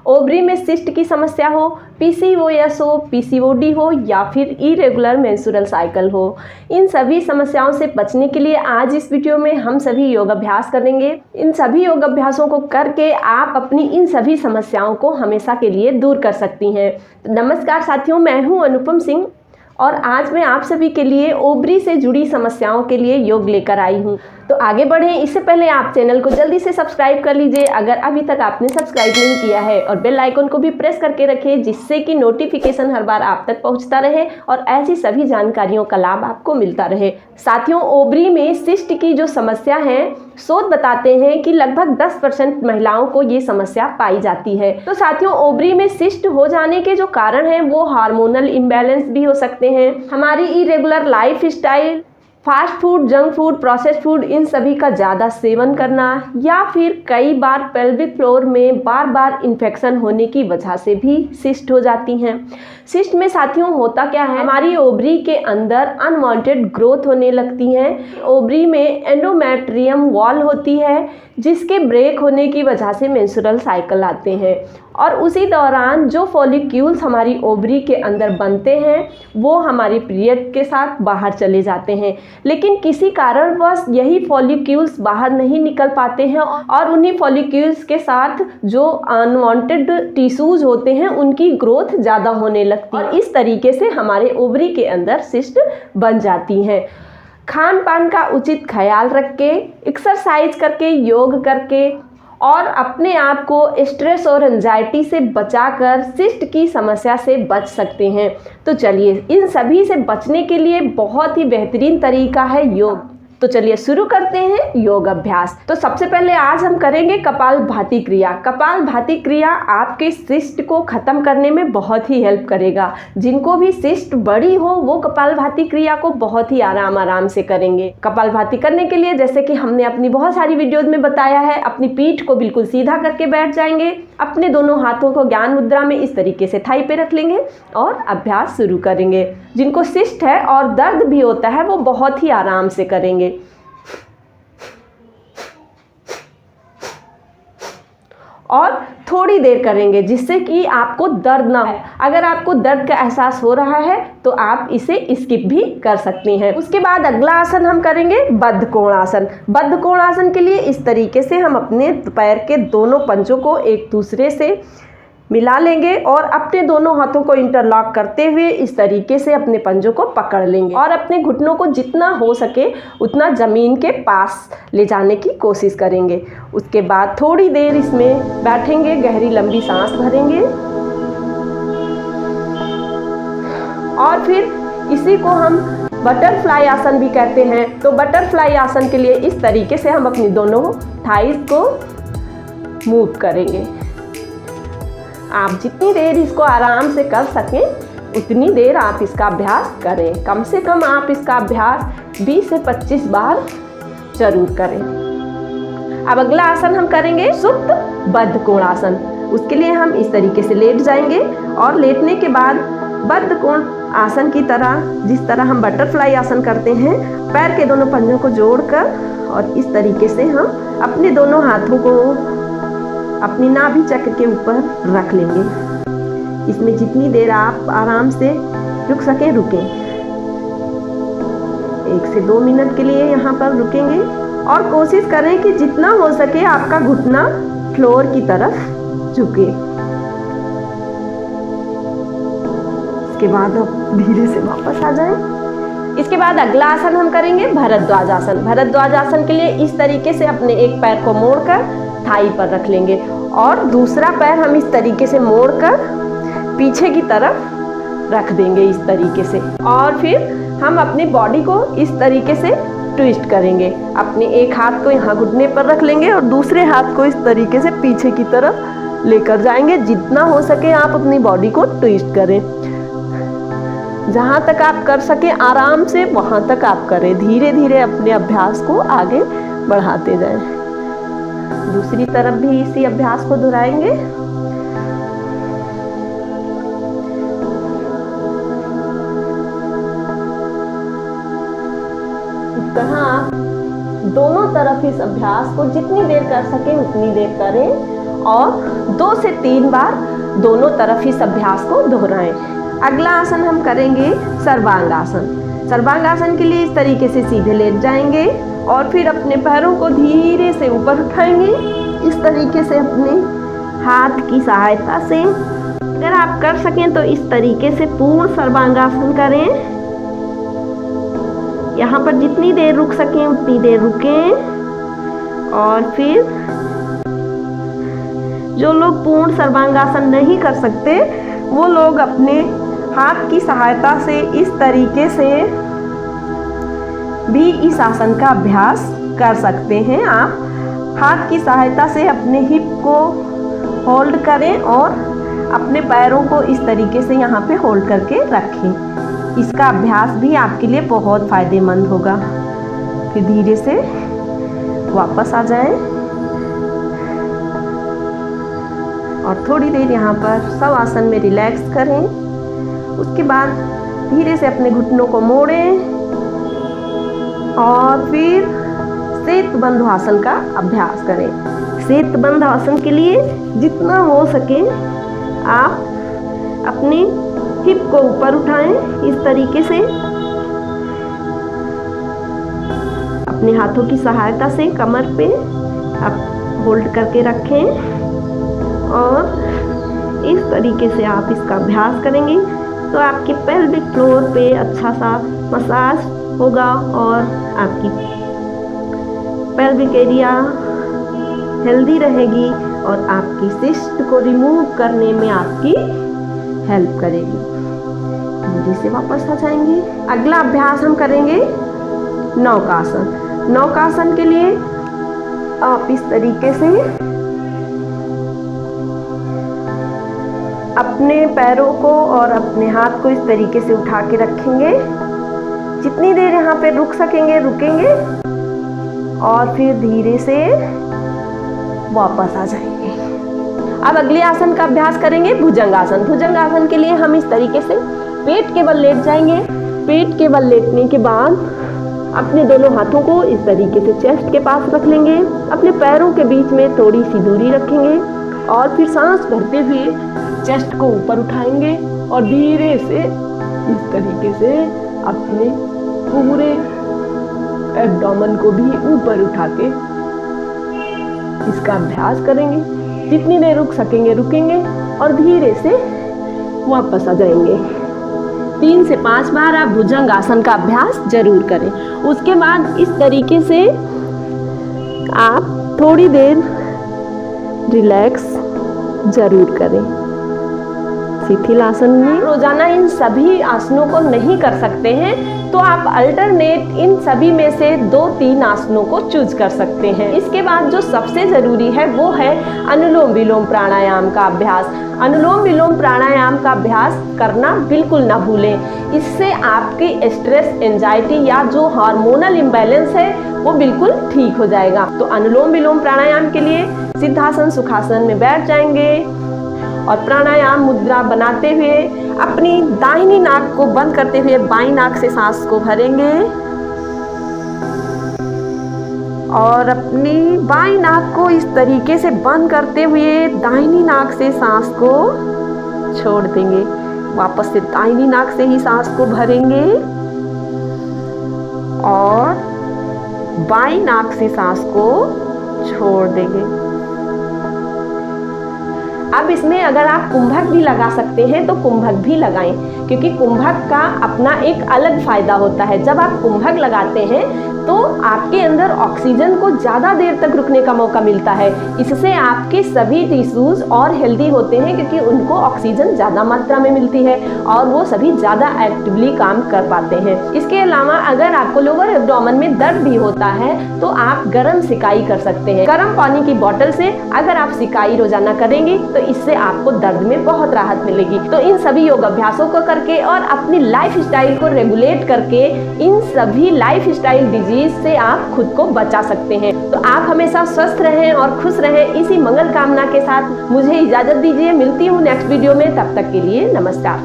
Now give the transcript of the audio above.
Ovary में cyst की समस्या हो, पीसीओएस हो, पीसीओडी हो या फिर इरेगुलर मेंस्ट्रुअल साइकिल हो, इन सभी समस्याओं से बचने के लिए आज इस वीडियो में हम सभी योग अभ्यास करेंगे। इन सभी योग अभ्यासों को करके आप अपनी इन सभी समस्याओं को हमेशा के लिए दूर कर सकती हैं। नमस्कार साथियों, मैं हूं अनुपम सिंह और आज मैं आप सभी के लिए ओवरी से जुड़ी समस्याओं के लिए योग लेकर आई हूं। तो आगे बढ़ें इससे पहले आप चैनल को जल्दी से सब्सक्राइब कर लीजिए अगर अभी तक आपने सब्सक्राइब नहीं किया है, और बेल आइकन को भी प्रेस करके रखें जिससे कि नोटिफिकेशन हर बार आप तक पहुंचता रहे और ऐसी सभी जानकारियों का लाभ आपको मिलता रहे। साथियों, ओवरी में सिस्ट की जो समस्या है, शोध बताते हैं कि लगभग 10% महिलाओं को ये समस्या पाई जाती है। तो साथियों, ओवरी में सिस्ट हो जाने के जो कारण हैं वो हार्मोनल इम्बैलेंस भी हो सकते हैं, हमारी irregular life style, fast food, junk food, processed food, इन सभी का ज़्यादा सेवन करना, या फिर कई बार पेल्विक फ्लोर में बार बार इन्फेक्शन होने की वजह से भी सिस्ट हो जाती हैं। सिस्ट में साथियों होता क्या है, हमारी ओवरी के अंदर अनवांटेड ग्रोथ होने लगती हैं। ओवरी में एंडोमेट्रियम वॉल होती है जिसके ब्रेक होने की वजह से मेंस्ट्रुअल साइकिल आते हैं, और उसी दौरान जो फॉलिक्यूल्स हमारी ओवरी के अंदर बनते हैं वो हमारी पीरियड के साथ बाहर चले जाते हैं, लेकिन किसी कारणवश यही फॉलिक्यूल्स बाहर नहीं निकल पाते हैं और उन्हीं फॉलिक्यूल्स के साथ जो अनवांटेड टिश्यूज होते हैं उनकी ग्रोथ ज़्यादा होने लगती है और इस तरीके से हमारे ओवरी के अंदर सिस्ट बन जाती हैं। खान पान का उचित ख्याल रख के, एक्सरसाइज करके, योग करके और अपने आप को स्ट्रेस और एंजाइटी से बचाकर सिस्ट की समस्या से बच सकते हैं। तो चलिए, इन सभी से बचने के लिए बहुत ही बेहतरीन तरीका है योग। तो चलिए शुरू करते हैं योग अभ्यास। तो सबसे पहले आज हम करेंगे कपालभाति क्रिया। कपालभाति क्रिया आपके सिस्ट को खत्म करने में बहुत ही हेल्प करेगा। जिनको भी सिस्ट बड़ी हो वो कपालभाति क्रिया को बहुत ही आराम से करेंगे। कपालभाति करने के लिए, जैसे कि हमने अपनी बहुत सारी वीडियोज में बताया है, अपनी पीठ को बिल्कुल सीधा करके बैठ जाएंगे, अपने दोनों हाथों को ज्ञान मुद्रा में इस तरीके से थाई पे रख लेंगे और अभ्यास शुरू करेंगे। जिनको सिस्ट है और दर्द भी होता है वो बहुत ही आराम से करेंगे। और थोड़ी देर करेंगे जिससे कि आपको दर्द ना हो। अगर आपको दर्द का एहसास हो रहा है तो आप इसे स्किप भी कर सकती हैं। उसके बाद अगला आसन हम करेंगे बद्ध कोणासन। बद्ध कोणासन के लिए इस तरीके से हम अपने पैर के दोनों पंजों को एक दूसरे से मिला लेंगे और अपने दोनों हाथों को इंटरलॉक करते हुए इस तरीके से अपने पंजों को पकड़ लेंगे और अपने घुटनों को जितना हो सके उतना ज़मीन के पास ले जाने की कोशिश करेंगे। उसके बाद थोड़ी देर इसमें बैठेंगे, गहरी लंबी सांस भरेंगे और फिर इसी को हम बटरफ्लाई आसन भी कहते हैं। तो बटरफ्लाई आसन के लिए इस तरीके से हम अपनी दोनों थाइस को मूव करेंगे। आप जितनी देर इसको आराम से कर सकें उतनी देर आप इसका अभ्यास करें। कम से कम आप इसका अभ्यास 20 से 25 बार जरूर करें। अब अगला आसन हम करेंगे सुप्त बद्ध कोणासन। उसके लिए हम इस तरीके से लेट जाएंगे और लेटने के बाद बद्ध कोण आसन की तरह, जिस तरह हम बटरफ्लाई आसन करते हैं, पैर के दोनों पंजों को जोड़कर और इस तरीके से हम अपने दोनों हाथों को अपनी नाभि चक्र के ऊपर रख लेंगे। इसमें जितनी देर आप आराम से रुक सकें रुकें। 1 से 2 मिनट के लिए यहाँ पर रुकेंगे और कोशिश करें कि जितना हो सके आपका घुटना फ्लोर की तरफ झुके। इसके बाद आप धीरे से वापस आ जाएं। इसके बाद अगला आसन हम करेंगे भरद्वाज आसन। भरद्वाज आसन के लिए इस तरीके से अपने एक पैर को मोड़कर थाई पर रख लेंगे और दूसरा पैर हम इस तरीके से मोड़कर पीछे की तरफ रख देंगे इस तरीके से, और फिर हम अपनी बॉडी को इस तरीके से ट्विस्ट करेंगे। अपने एक हाथ को यहाँ घुटने पर रख लेंगे और दूसरे हाथ को इस तरीके से पीछे की तरफ लेकर जाएंगे। जितना हो सके आप अपनी बॉडी को ट्विस्ट करें। जहाँ तक आप कर सकें आराम से वहाँ तक आप करें। धीरे धीरे अपने अभ्यास को आगे बढ़ाते जाएं। दूसरी तरफ भी इसी अभ्यास को दोहराएंगे। इस तरह आप दोनों तरफ इस अभ्यास को जितनी देर कर सकें उतनी देर करें और 2 से 3 बार दोनों तरफ इस अभ्यास को दोहराएं। अगला आसन हम करेंगे सर्वांगासन। सर्वांगासन के लिए इस तरीके से सीधे लेट जाएंगे और फिर अपने पैरों को धीरे से ऊपर उठाएंगे। इस तरीके से अपने हाथ की सहायता से, अगर आप कर सकें तो इस तरीके से पूर्ण सर्वांगासन करें। यहाँ पर जितनी देर रुक सकें उतनी देर रुकें। और फिर जो लोग पूर्ण सर्वांगासन नहीं कर सकते वो लोग अपने हाथ की सहायता से इस तरीके से भी इस आसन का अभ्यास कर सकते हैं। आप हाथ की सहायता से अपने हिप को होल्ड करें और अपने पैरों को इस तरीके से यहाँ पे होल्ड करके रखें। इसका अभ्यास भी आपके लिए बहुत फ़ायदेमंद होगा। फिर धीरे से वापस आ जाएं और थोड़ी देर यहाँ पर सब आसन में रिलैक्स करें। उसके बाद धीरे से अपने घुटनों को मोड़ें और फिर सेतुबंध आसन का अभ्यास करें। सेतुबंध आसन के लिए जितना हो सके आप अपने हिप को ऊपर उठाएं। इस तरीके से अपने हाथों की सहायता से कमर पे आप होल्ड करके रखें और इस तरीके से आप इसका अभ्यास करेंगे तो आपके पेल्विक फ्लोर पे अच्छा सा मसाज होगा और आपकी पेल्विक एरिया हेल्दी रहेगी और आपकी सिस्ट को रिमूव करने में आपकी हेल्प करेगी। धीरे से वापस आ जाएंगे। अगला अभ्यास हम करेंगे नौकासन। नौकासन के लिए आप इस तरीके से अपने पैरों को और अपने हाथ को इस तरीके से उठा के रखेंगे। जितनी देर यहाँ पे रुक सकेंगे रुकेंगे और फिर धीरे से वापस आ जाएंगे। अब अगले आसन का अभ्यास करेंगे भुजंगासन। भुजंगासन के लिए हम इस तरीके से पेट के बल लेट जाएंगे। पेट के बल लेटने के बाद अपने दोनों हाथों को इस तरीके से चेस्ट के पास रख लेंगे। अपने पैरों के बीच में थोड़ी सी दूरी रखेंगे और फिर सांस भरते हुए चेस्ट को ऊपर उठाएंगे और धीरे से इस तरीके से अपने पूरे एब्डोमेन को भी ऊपर उठा के इसका अभ्यास करेंगे। जितनी देर रुक सकेंगे रुकेंगे और धीरे से वापस आ जाएंगे। 3 से 5 बार आप भुजंग आसन का अभ्यास जरूर करें। उसके बाद इस तरीके से आप थोड़ी देर रिलैक्स जरूर करें। शिथिल आसन में रोजाना इन सभी आसनों को नहीं कर सकते हैं तो आप अल्टरनेट इन सभी में से 2-3 आसनों को चूज कर सकते हैं। इसके बाद जो सबसे ज़रूरी है वो है अनुलोम विलोम प्राणायाम का अभ्यास। अनुलोम विलोम प्राणायाम का अभ्यास करना बिल्कुल ना भूलें। इससे आपकी स्ट्रेस, एंजाइटी या जो हार्मोनल इम्बैलेंस है वो बिल्कुल ठीक हो जाएगा। तो अनुलोम विलोम प्राणायाम के लिए सिद्धासन सुखासन में बैठ जाएंगे और प्राणायाम मुद्रा बनाते हुए अपनी दाहिनी नाक को बंद करते हुए बाईं नाक से सांस को भरेंगे और अपनी बाईं नाक को इस तरीके से बंद करते हुए दाहिनी नाक से सांस को छोड़ देंगे। वापस से दाहिनी नाक से ही सांस को भरेंगे और बाईं नाक से सांस को छोड़ देंगे। अब इसमें अगर आप कुंभक भी लगा सकते हैं तो कुंभक भी लगाएं, क्योंकि कुंभक का अपना एक अलग फायदा होता है। जब आप कुंभक लगाते हैं तो आपके अंदर ऑक्सीजन को ज़्यादा देर तक रुकने का मौका मिलता है। इससे आपके सभी टिश्यूज और हेल्दी होते हैं, क्योंकि उनको ऑक्सीजन ज़्यादा मात्रा में मिलती है और वो सभी ज़्यादा एक्टिवली काम कर पाते हैं। इसके अलावा अगर आपको लोअर एब्डोमेन में दर्द भी होता है तो आप गर्म सिकाई कर सकते हैं। गर्म पानी की बोतल से अगर आप सिकाई रोजाना करेंगे तो इससे आपको दर्द में बहुत राहत मिलेगी। तो इन सभी योग अभ्यासों को करके और अपनी लाइफ स्टाइल को रेगुलेट करके इन सभी लाइफ स्टाइल डिजीज से आप खुद को बचा सकते हैं। तो आप हमेशा स्वस्थ रहें और खुश रहें, इसी मंगल कामना के साथ मुझे इजाजत दीजिए। मिलती हूँ नेक्स्ट वीडियो में, तब तक के लिए नमस्कार।